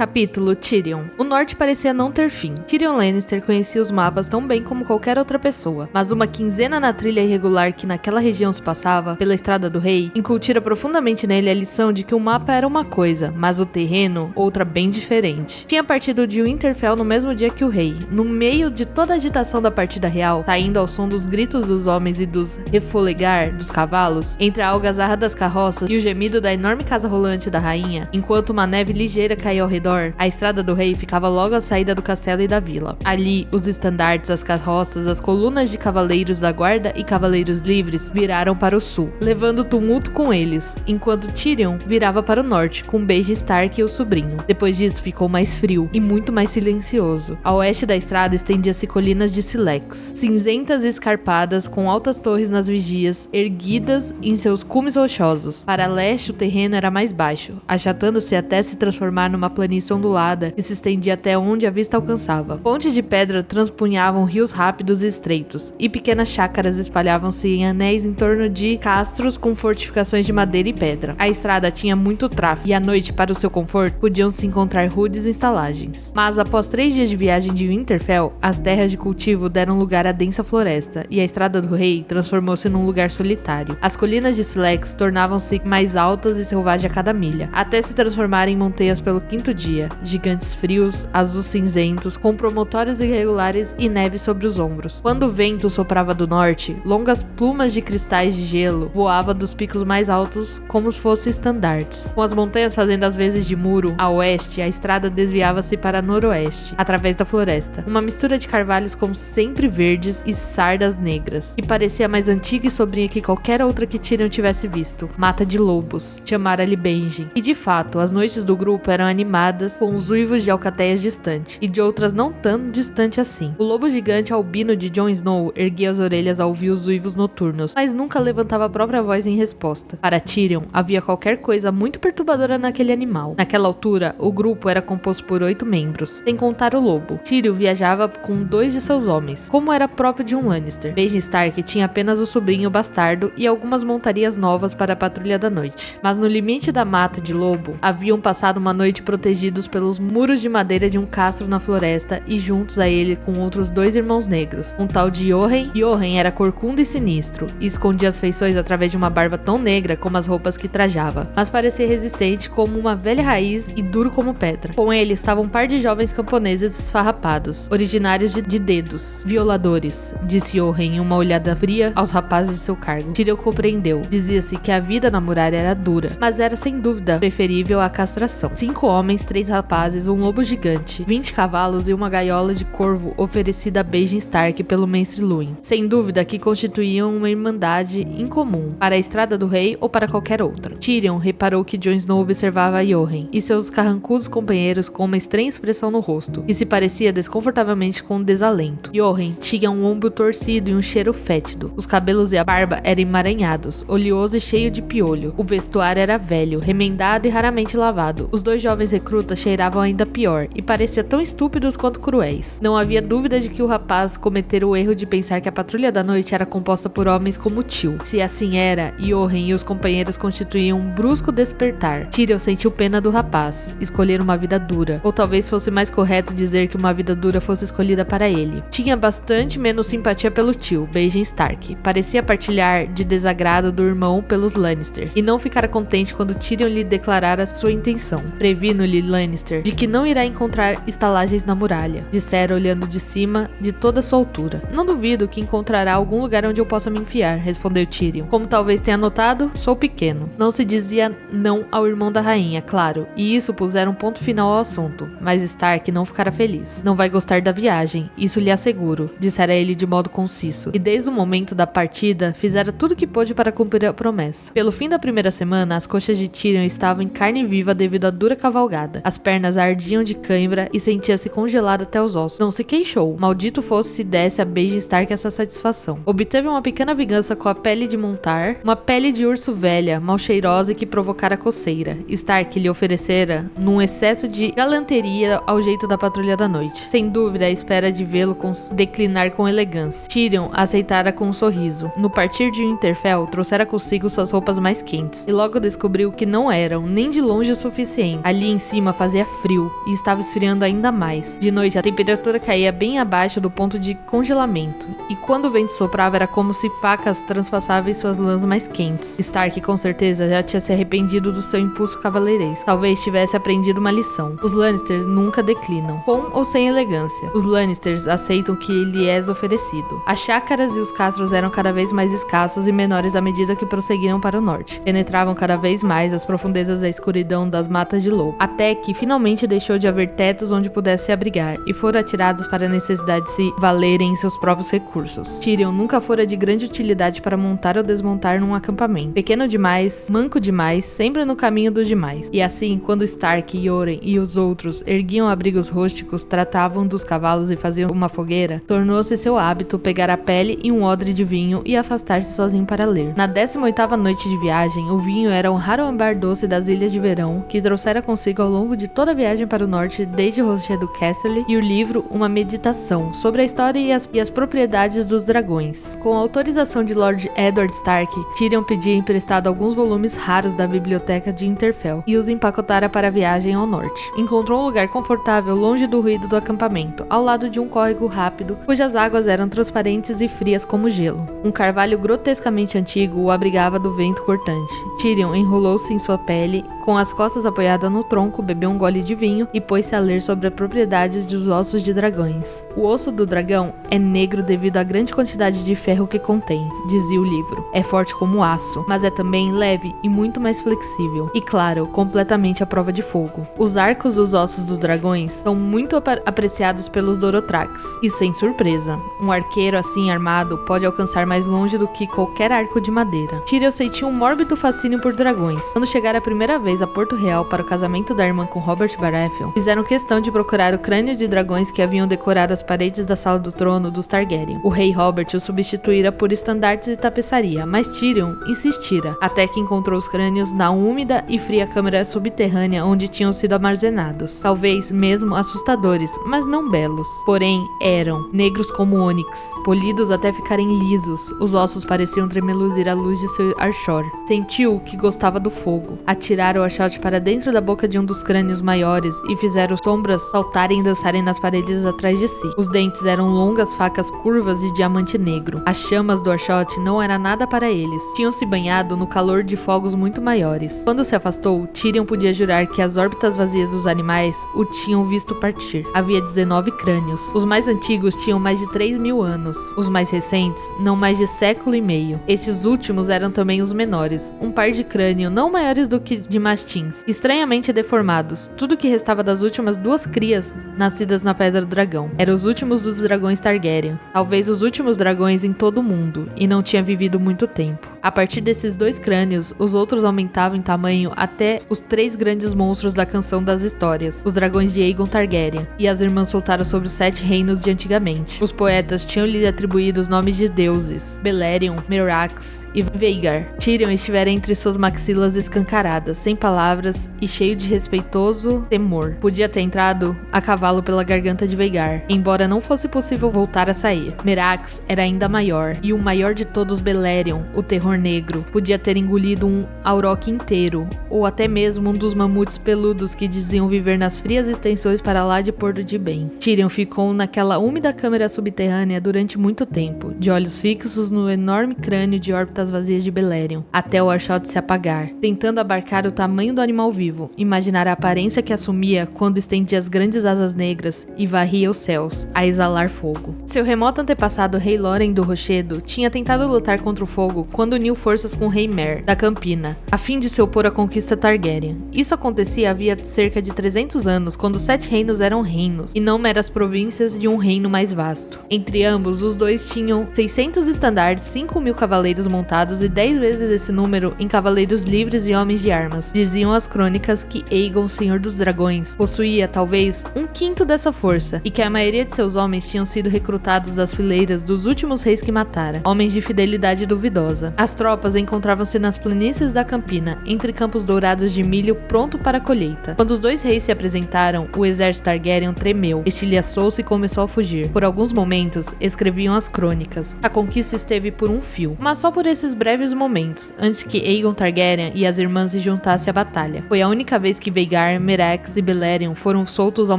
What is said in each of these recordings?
Capítulo Tyrion. O norte parecia não ter fim. Tyrion Lannister conhecia os mapas tão bem como qualquer outra pessoa, mas uma quinzena na trilha irregular que naquela região se passava, pela Estrada do Rei, incutira profundamente nele a lição de que o mapa era uma coisa, mas o terreno, outra bem diferente. Tinha partido de Winterfell no mesmo dia que o rei, no meio de toda a agitação da partida real, saindo ao som dos gritos dos homens e dos refolegar dos cavalos, entre a algazarra das carroças e o gemido da enorme casa rolante da rainha, enquanto uma neve ligeira caía ao redor, a Estrada do Rei ficava logo à saída do castelo e da vila. Ali, os estandartes, as carroças, as colunas de cavaleiros da guarda e cavaleiros livres viraram para o sul, levando tumulto com eles, enquanto Tyrion virava para o norte, com Benjen Stark e o sobrinho. Depois disso, ficou mais frio e muito mais silencioso. A oeste da estrada estendia-se colinas de sílex, cinzentas e escarpadas, com altas torres nas vigias, erguidas em seus cumes rochosos. Para leste, o terreno era mais baixo, achatando-se até se transformar numa planície ondulada que se estendia até onde a vista alcançava. Pontes de pedra transpunhavam rios rápidos e estreitos, e pequenas chácaras espalhavam-se em anéis em torno de castros com fortificações de madeira e pedra. A estrada tinha muito tráfego, e à noite, para o seu conforto, podiam-se encontrar rudes instalagens. Mas após 3 dias de viagem de Winterfell, as terras de cultivo deram lugar à densa floresta, e a Estrada do Rei transformou-se num lugar solitário. As colinas de Sílex tornavam-se mais altas e selvagens a cada milha, até se transformarem em montanhas pelo 5º dia, gigantes frios, azul cinzentos, com promontórios irregulares e neve sobre os ombros. Quando o vento soprava do norte, longas plumas de cristais de gelo voavam dos picos mais altos como se fossem estandartes. Com as montanhas fazendo as vezes de muro, a oeste, a estrada desviava-se para noroeste, através da floresta. Uma mistura de carvalhos como sempre verdes e sardas negras, que parecia mais antiga e sobrinha que qualquer outra que Tyrion tivesse visto. Mata de lobos, chamara-lhe Benjen. E de fato, as noites do grupo eram animadas com os uivos de alcateias distante, e de outras não tão distante assim. O lobo gigante albino de Jon Snow erguia as orelhas ao ouvir os uivos noturnos, mas nunca levantava a própria voz em resposta. Para Tyrion, havia qualquer coisa muito perturbadora naquele animal. Naquela altura, o grupo era composto por 8 membros, sem contar o lobo. Tyrion viajava com 2 de seus homens, como era próprio de um Lannister. Benjen Stark tinha apenas o sobrinho bastardo e algumas montarias novas para a patrulha da noite. Mas no limite da mata de lobo, haviam passado uma noite protegidos pelos muros de madeira de um castro na floresta e juntos a ele com outros 2 irmãos negros, um tal de Yoren. Yoren era corcunda e sinistro, e escondia as feições através de uma barba tão negra como as roupas que trajava, mas parecia resistente como uma velha raiz e duro como pedra. Com ele estava um par de jovens camponeses esfarrapados, originários de Dedos, violadores, disse Yoren em uma olhada fria aos rapazes de seu cargo. Tyrion compreendeu. Dizia-se que a vida na muralha era dura, mas era sem dúvida preferível à castração. 5 homens, 3 rapazes, um lobo gigante, 20 cavalos e uma gaiola de corvo oferecida a Benjen Stark pelo mestre Luwin. Sem dúvida que constituíam uma irmandade incomum para a Estrada do Rei ou para qualquer outra. Tyrion reparou que Jon Snow observava Yoren e seus carrancudos companheiros com uma estranha expressão no rosto, que se parecia desconfortavelmente com desalento. Yoren tinha um ombro torcido e um cheiro fétido. Os cabelos e a barba eram emaranhados, oleoso e cheio de piolho. O vestuário era velho, remendado e raramente lavado. Os 2 jovens recrutas cheiravam ainda pior e pareciam tão estúpidos quanto cruéis. Não havia dúvida de que o rapaz cometera o erro de pensar que a patrulha da noite era composta por homens como Tio. Se assim era, Yoren e os companheiros constituíam um brusco despertar. Tyrion sentiu pena do rapaz, escolher uma vida dura, ou talvez fosse mais correto dizer que uma vida dura fosse escolhida para ele. Tinha bastante menos simpatia pelo tio, Benjen Stark. Parecia partilhar de desagrado do irmão pelos Lannister, e não ficara contente quando Tyrion lhe declarara sua intenção. Previno-lhe Lannister de que não irá encontrar estalagens na muralha, dissera olhando de cima de toda sua altura. Não duvido que encontrará algum lugar onde eu possa me enfiar, respondeu Tyrion. Como talvez tenha notado, sou pequeno. Não se dizia não ao irmão da rainha, claro, e isso pusera um ponto final ao assunto, mas Stark não ficara feliz. Não vai gostar da viagem, isso lhe asseguro, dissera ele de modo conciso, e desde o momento da partida, fizera tudo o que pôde para cumprir a promessa. Pelo fim da primeira semana, as coxas de Tyrion estavam em carne viva devido à dura cavalgada. As pernas ardiam de cãibra e sentia-se congelada até os ossos. Não se queixou. Maldito fosse se desse a Benjen Stark essa satisfação. Obteve uma pequena vingança com a pele de montar, uma pele de urso velha, mal cheirosa e que provocara coceira. Stark lhe oferecera num excesso de galanteria ao jeito da patrulha da noite. Sem dúvida, à espera de vê-lo declinar com elegância. Tyrion aceitara com um sorriso. No partir de Winterfell, trouxera consigo suas roupas mais quentes, e logo descobriu que não eram nem de longe o suficiente. Ali em cima cima fazia frio e estava esfriando ainda mais. De noite, a temperatura caía bem abaixo do ponto de congelamento, e quando o vento soprava era como se facas transpassavam suas lãs mais quentes. Stark com certeza já tinha se arrependido do seu impulso cavaleiresco. Talvez tivesse aprendido uma lição. Os Lannisters nunca declinam, com ou sem elegância. Os Lannisters aceitam o que lhe é oferecido. As chácaras e os castros eram cada vez mais escassos e menores à medida que prosseguiram para o norte. Penetravam cada vez mais as profundezas da escuridão das matas de lobo, até que finalmente deixou de haver tetos onde pudesse se abrigar, e foram atirados para a necessidade de se valerem em seus próprios recursos. Tyrion nunca fora de grande utilidade para montar ou desmontar num acampamento. Pequeno demais, manco demais, sempre no caminho dos demais. E assim, quando Stark, Yoren e os outros erguiam abrigos rústicos, tratavam dos cavalos e faziam uma fogueira, tornou-se seu hábito pegar a pele e um odre de vinho e afastar-se sozinho para ler. Na 18ª noite de viagem, o vinho era um raro ambar doce das Ilhas de Verão, que trouxera consigo ao longo de toda a viagem para o norte desde Rochedo Castle, e o livro uma meditação sobre a história e as propriedades dos dragões. Com a autorização de Lord Eddard Stark, Tyrion pedia emprestado alguns volumes raros da biblioteca de Winterfell e os empacotara para a viagem ao norte. Encontrou um lugar confortável longe do ruído do acampamento, ao lado de um córrego rápido, cujas águas eram transparentes e frias como gelo. Um carvalho grotescamente antigo o abrigava do vento cortante. Tyrion enrolou-se em sua pele, com as costas apoiadas no tronco, bebeu um gole de vinho e pôs-se a ler sobre as propriedades dos ossos de dragões. O osso do dragão é negro devido à grande quantidade de ferro que contém, dizia o livro. É forte como aço, mas é também leve e muito mais flexível. E claro, completamente à prova de fogo. Os arcos dos ossos dos dragões são muito apreciados pelos Dorothrax. E sem surpresa, um arqueiro assim armado pode alcançar mais longe do que qualquer arco de madeira. Tyrion sentiu um mórbido fascínio por dragões. Quando chegaram a primeira vez a Porto Real para o casamento da irmã com Robert Baratheon, fizeram questão de procurar o crânio de dragões que haviam decorado as paredes da sala do trono dos Targaryen. O rei Robert o substituíra por estandartes e tapeçaria, mas Tyrion insistira, até que encontrou os crânios na úmida e fria câmara subterrânea onde tinham sido armazenados. Talvez mesmo assustadores, mas não belos. Porém, eram negros como ônix, polidos até ficarem lisos. Os ossos pareciam tremeluzir à luz de seu archor. Sentiu que gostava do fogo. Atiraram o archote para dentro da boca de um dos crânios maiores e fizeram sombras saltarem e dançarem nas paredes atrás de si. Os dentes eram longas facas curvas de diamante negro. As chamas do archote não era nada para eles. Tinham se banhado no calor de fogos muito maiores. Quando se afastou, Tyrion podia jurar que as órbitas vazias dos animais o tinham visto partir. Havia 19 crânios. Os mais antigos tinham mais de 3.000 anos. Os mais recentes, não mais de século e meio. Estes últimos eram também os menores. Um par de crânio não maiores do que de mastins, estranhamente deformados. Tudo que restava das últimas duas crias nascidas na Pedra do Dragão. Eram os últimos dos dragões Targaryen. Talvez os últimos dragões em todo o mundo, e não tinha vivido muito tempo. A partir desses dois crânios, os outros aumentavam em tamanho até os 3 grandes monstros da canção das histórias, os dragões de Aegon Targaryen, e as irmãs soltaram sobre os 7 reinos de antigamente. Os poetas tinham-lhe atribuído os nomes de deuses, Belerion, Merax e Vhagar. Tyrion estivera entre suas maxilas escancaradas, sem palavras e cheio de respeitoso temor. Podia ter entrado a cavalo pela garganta de Vhagar, embora não fosse possível voltar a sair. Merax era ainda maior, e o maior de todos, Belerion, o terror negro, podia ter engolido um auroch inteiro, ou até mesmo um dos mamutes peludos que diziam viver nas frias extensões para lá de Porto de Ben. Tyrion ficou naquela úmida câmara subterrânea durante muito tempo, de olhos fixos no enorme crânio de órbitas vazias de Belerion, até o archote se apagar, tentando abarcar o tamanho do animal vivo, imaginar a aparência que assumia quando estendia as grandes asas negras e varria os céus, a exalar fogo. Seu remoto antepassado, Rei Loren do Rochedo, tinha tentado lutar contra o fogo quando uniu forças com o Rei Mer, da Campina, a fim de se opor à conquista Targaryen. Isso acontecia havia cerca de 300 anos, quando os 7 reinos eram reinos, e não meras províncias de um reino mais vasto. Entre ambos, os dois tinham 600 estandartes, 5.000 cavaleiros montados e 10 vezes esse número em cavaleiros livres e homens de armas. Diziam as crônicas que Aegon, Senhor dos Dragões, possuía talvez 1/5 dessa força, e que a maioria de seus homens tinham sido recrutados das fileiras dos últimos reis que matara, homens de fidelidade duvidosa. As tropas encontravam-se nas planícies da Campina, entre campos dourados de milho pronto para a colheita. Quando os dois reis se apresentaram, o exército Targaryen tremeu, estilhaçou-se e começou a fugir. Por alguns momentos, escreviam as crônicas. A conquista esteve por um fio, mas só por esses breves momentos, antes que Aegon Targaryen e as irmãs se juntassem à batalha. Foi a única vez que Vhagar, Merax e Balerion foram soltos ao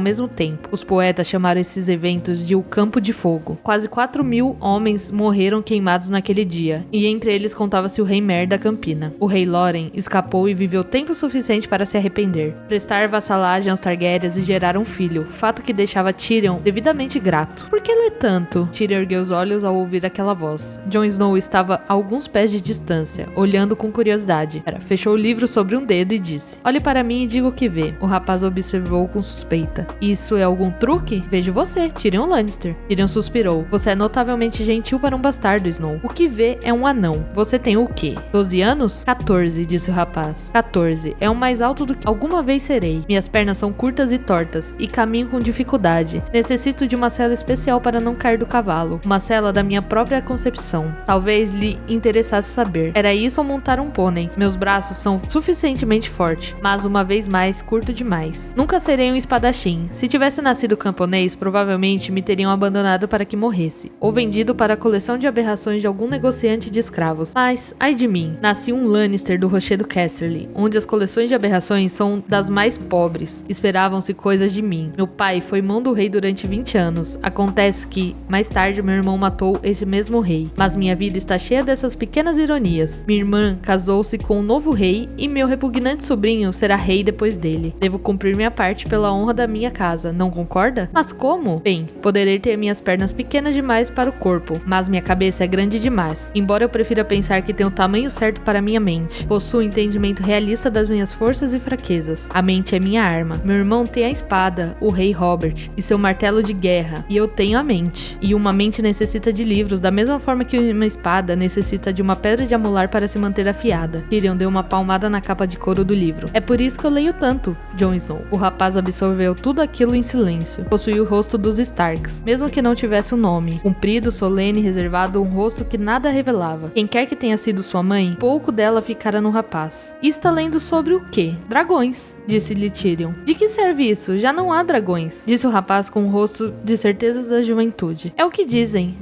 mesmo tempo. Os poetas chamaram esses eventos de O Campo de Fogo. Quase 4.000 homens morreram queimados naquele dia, e entre eles contava-se o rei Mer da Campina. O rei Loren escapou e viveu tempo suficiente para se arrepender, prestar vassalagem aos Targaryens e gerar um filho, fato que deixava Tyrion devidamente grato. Por que lê tanto? Tyrion ergueu os olhos ao ouvir aquela voz. Jon Snow estava a alguns pés de distância, olhando com curiosidade. Fechou o livro sobre um dedo e disse: "Olhe para mim e diga o que vê." O rapaz observou com suspeita. "Isso é algum truque? Vejo você, Tyrion Lannister." Tyrion suspirou. "Você é notavelmente gentil para um bastardo, Snow. O que vê é um anão. Você tem o quê? 12 anos? 14, disse o rapaz. 14. É o mais alto do que alguma vez serei. Minhas pernas são curtas e tortas, e caminho com dificuldade. Necessito de uma cela especial para não cair do cavalo. Uma cela da minha própria concepção. Talvez lhe interessasse saber. Era isso ou montar um pônei. Meus braços são suficientemente fortes, mas uma vez mais, curto demais. Nunca serei um espadachim. Se tivesse nascido camponês, provavelmente me teriam abandonado para que morresse, ou vendido para a coleção de aberrações de algum negociante de escravos. Mas, ai de mim, nasci um Lannister do Rochedo Casterly, onde as coleções de aberrações são das mais pobres. Esperavam-se coisas de mim. Meu pai foi mão do rei durante 20 anos. Acontece que, mais tarde, meu irmão matou esse mesmo rei. Mas minha vida está cheia dessas pequenas ironias. Minha irmã casou-se com um novo rei e meu repugnante sobrinho será rei depois dele. Devo cumprir minha parte pela honra da minha casa, não concorda? Mas como? Bem, poderei ter minhas pernas pequenas demais para o corpo, mas minha cabeça é grande demais. Embora eu prefira pensar que tenho o tamanho certo para minha mente. Possuo um entendimento realista das minhas forças e fraquezas. A mente é minha arma. Meu irmão tem a espada, o rei Robert, e seu martelo de guerra, e eu tenho a mente. E uma mente necessita de livros, da mesma forma que uma espada necessita de uma pedra de amolar para se manter afiada. Tyrion deu uma palmada na capa de couro do livro. É por isso que eu leio tanto, Jon Snow. O rapaz absorveu tudo aquilo em silêncio. Possuía o rosto dos Starks, mesmo que não tivesse um nome. Comprido, solene, reservado, um rosto que nada revelava. Quem quer que tenha sido sua mãe, pouco dela ficara no rapaz. E está lendo sobre o quê? Dragões, disse-lhe Tyrion. De que serve isso? Já não há dragões, disse o rapaz com o rosto de certezas da juventude. É o que dizem,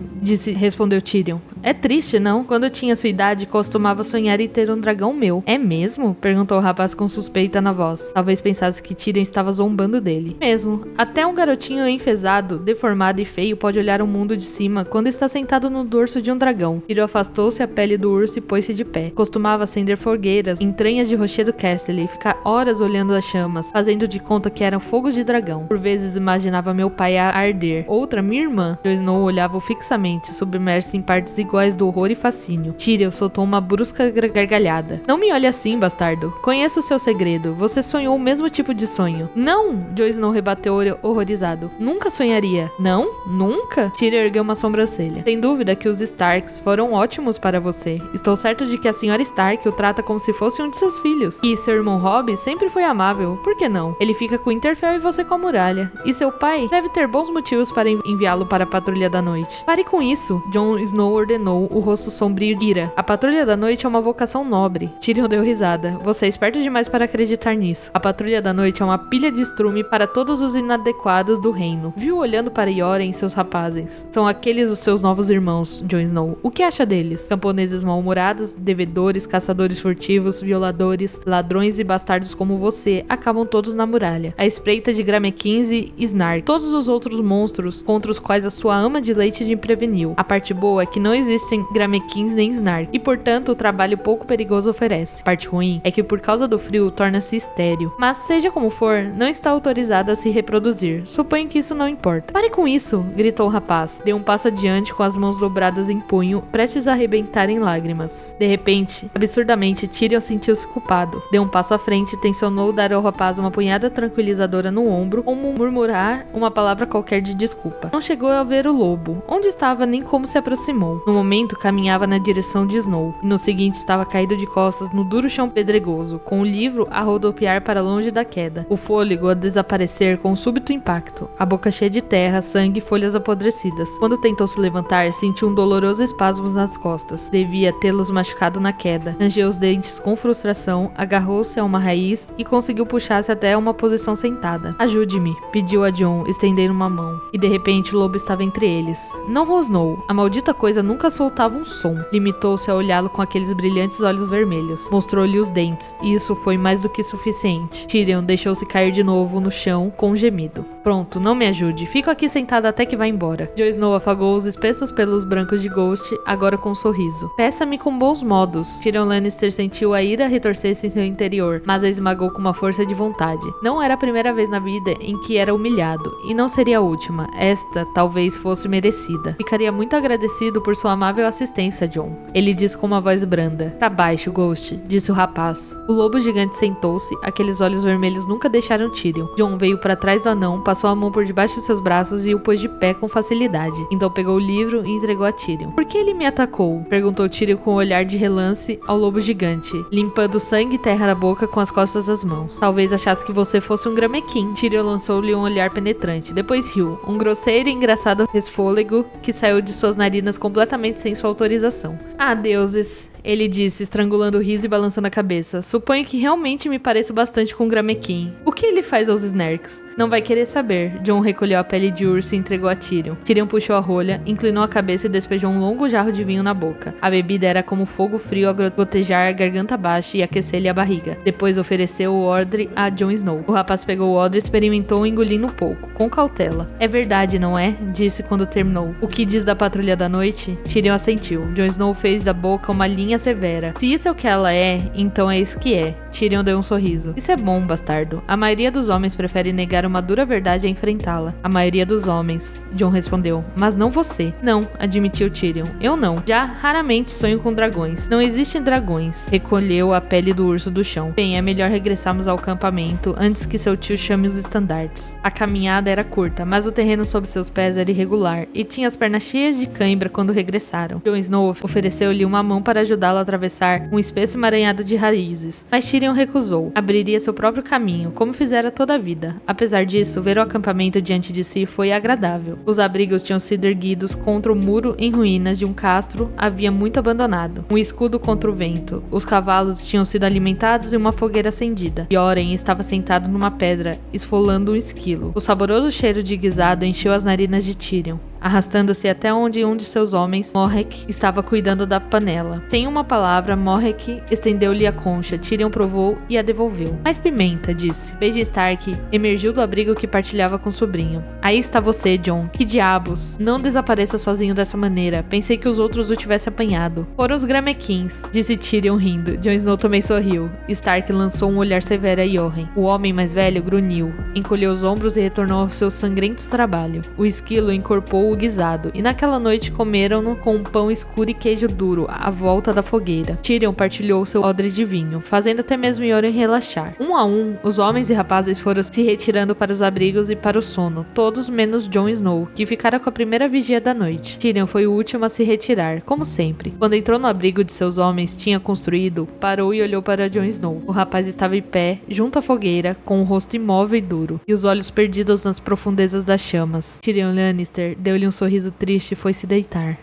respondeu Tyrion. É triste, não? Quando eu tinha sua idade, costumava sonhar em ter um dragão meu. É mesmo? Perguntou o rapaz com suspeita na voz. Talvez pensasse que Tyrion estava zombando dele. Mesmo. Até um garotinho enfesado, deformado e feio pode olhar o mundo de cima quando está sentado no dorso de um dragão. Tyrion afastou-se a pele do urso e pôs-se de pé. Costumava acender fogueiras, entranhas de Rochedo Casterly e ficar horas olhando as chamas, fazendo de conta que eram fogos de dragão. Por vezes imaginava meu pai a arder. Outra, minha irmã. Jon Snow olhava-o fixamente, submerso em partes iguais do horror e fascínio. Tyrion soltou uma brusca gargalhada. Não me olhe assim, bastardo. Conheço o seu segredo. Você sonhou o mesmo tipo de sonho. Não! Jon Snow rebateu horrorizado. Nunca sonharia. Não? Nunca? Tyrion ergueu uma sobrancelha. Sem dúvida que os Starks foram ótimos para você. Estou certo de que a senhora Stark o trata como se fosse um de seus filhos. E seu irmão Robb sempre foi amável. Por que não? Ele fica com Winterfell e você com a muralha. E seu pai deve ter bons motivos para enviá-lo para a Patrulha da Noite. Pare com isso, Jon Snow ordenou, o rosto sombrio de ira. A Patrulha da Noite é uma vocação nobre. Tyrion deu risada. Você é esperto demais para acreditar nisso. A Patrulha da Noite é uma pilha de estrume para todos os inadequados do reino. Viu olhando para Yoren e seus rapazes. São aqueles os seus novos irmãos, Jon Snow. O que acha deles? Camponeses mal-humorados, devedores, caçadores furtivos, violadores, ladrões e bastardos como você acabam todos na muralha. A espreita de Gramequins e Snark. Todos os outros monstros contra os quais a sua ama de leite lhe preveniu. A parte boa é que não existem Gramequins nem Snark, e portanto o trabalho pouco perigoso oferece. A parte ruim é que por causa do frio torna-se estéril. Mas seja como for, não está autorizado a se reproduzir. Suponho que isso não importa. Pare com isso, gritou o rapaz. Deu um passo adiante com as mãos dobradas em punho, prestes a arrebentar em lágrimas. De repente, absurdamente, Tyrion sentiu-se culpado. Deu um passo à frente e tensionou dar ao rapaz uma punhada tranquilizadora no ombro ou murmurar uma palavra qualquer de desculpa. Não chegou a ver o lobo. Onde estava nem como se aproximou. No momento caminhava na direção de Snow, e no seguinte estava caído de costas no duro chão pedregoso, com o livro a rodopiar para longe da queda, o fôlego a desaparecer com um súbito impacto, a boca cheia de terra, sangue e folhas apodrecidas. Quando tentou se levantar, sentiu um doloroso espasmo nas costas. Devia tê-los machucado na queda. Rangeu os dentes com frustração, agarrou-se a uma raiz e conseguiu puxar-se até uma posição sentada. Ajude-me, pediu a Jon, estendendo uma mão. E de repente o lobo estava entre eles. Não rosnou. A maldita coisa nunca soltava um som. Limitou-se a olhá-lo com aqueles brilhantes olhos vermelhos. Mostrou-lhe os dentes, e isso foi mais do que suficiente. Tyrion deixou-se cair de novo no chão com um gemido. Pronto, não me ajude. Fico aqui sentado até que vá embora. Jon Snow afagou os espessos pelos brancos de Ghost, agora com um sorriso. Peça-me com bons modos. Tyrion Lannister sentiu a ira retorcer-se em seu interior, mas a esmagou com uma força de vontade. Não era a primeira vez na vida em que era humilhado, e não seria a última. Esta talvez fosse merecida. Ficaria muito agradecido por sua amável assistência, Jon. Ele disse com uma voz branda. Pra baixo, Ghost, disse o rapaz. O lobo gigante sentou-se, aqueles olhos vermelhos nunca deixaram Tyrion. Jon veio para trás do anão, passou a mão por debaixo de seus braços e o pôs de pé com facilidade. Então pegou o livro e entregou a Tyrion. Por que ele me atacou? Perguntou Tyrion com um olhar de relance ao lobo gigante, limpando sangue e terra da boca com as costas das mãos. Talvez achasse que você fosse um gramequim. Tyrion lançou-lhe um olhar penetrante. Depois riu, um grosseiro e engraçado resfôlego que saiu de suas narinas completamente sem sua autorização. Ah, deuses! Ele disse, estrangulando o riso e balançando a cabeça. Suponho que realmente me pareço bastante com Gramequim. O que ele faz aos Snarks? Não vai querer saber. Jon recolheu a pele de urso e entregou a Tyrion. Tyrion puxou a rolha, inclinou a cabeça e despejou um longo jarro de vinho na boca. A bebida era como fogo frio a gotejar a garganta baixa e aquecer-lhe a barriga. Depois ofereceu o odre a Jon Snow. O rapaz pegou o odre e experimentou engolindo um pouco, com cautela. É verdade, não é? Disse quando terminou. O que diz da patrulha da noite? Tyrion assentiu. Jon Snow fez da boca uma linha severa. Se isso é o que ela é, então é isso que é. Tyrion deu um sorriso. Isso é bom, bastardo. A maioria dos homens prefere negar uma dura verdade a enfrentá-la. A maioria dos homens, Jon respondeu. Mas não você. Não, admitiu Tyrion. Eu não. Já raramente sonho com dragões. Não existem dragões. Recolheu a pele do urso do chão. Bem, é melhor regressarmos ao acampamento antes que seu tio chame os estandartes. A caminhada era curta, mas o terreno sob seus pés era irregular e tinha as pernas cheias de cãibra quando regressaram. Jon Snow ofereceu-lhe uma mão para ajudá-lo a atravessar um espesso emaranhado de raízes, mas Tyrion recusou. Abriria seu próprio caminho, como fizera toda a vida. Apesar disso, ver o acampamento diante de si foi agradável. Os abrigos tinham sido erguidos contra o muro em ruínas de um castro havia muito abandonado. Um escudo contra o vento. Os cavalos tinham sido alimentados e uma fogueira acendida. Yoren estava sentado numa pedra, esfolando um esquilo. O saboroso cheiro de guisado encheu as narinas de Tyrion. Arrastando-se até onde um de seus homens, Morek, estava cuidando da panela. Sem uma palavra, Morek estendeu-lhe a concha. Tyrion provou e a devolveu. Mais pimenta, disse. Baby Stark emergiu do abrigo que partilhava com o sobrinho. Aí está você, Jon. Que diabos? Não desapareça sozinho dessa maneira. Pensei que os outros o tivessem apanhado. Foram os Gramequins, disse Tyrion rindo. Jon Snow também sorriu. Stark lançou um olhar severo a Yoren. O homem mais velho grunhiu, encolheu os ombros e retornou ao seu sangrento trabalho. O esquilo encorpou o guisado, e naquela noite comeram-no com um pão escuro e queijo duro à volta da fogueira. Tyrion partilhou seu odre de vinho, fazendo até mesmo Yoren relaxar. Um a um, os homens e rapazes foram se retirando para os abrigos e para o sono, todos menos Jon Snow, que ficara com a primeira vigia da noite. Tyrion foi o último a se retirar, como sempre. Quando entrou no abrigo de seus homens tinha construído, parou e olhou para Jon Snow. O rapaz estava em pé, junto à fogueira, com o rosto imóvel e duro, e os olhos perdidos nas profundezas das chamas. Tyrion Lannister deu-lhe um sorriso triste e foi se deitar.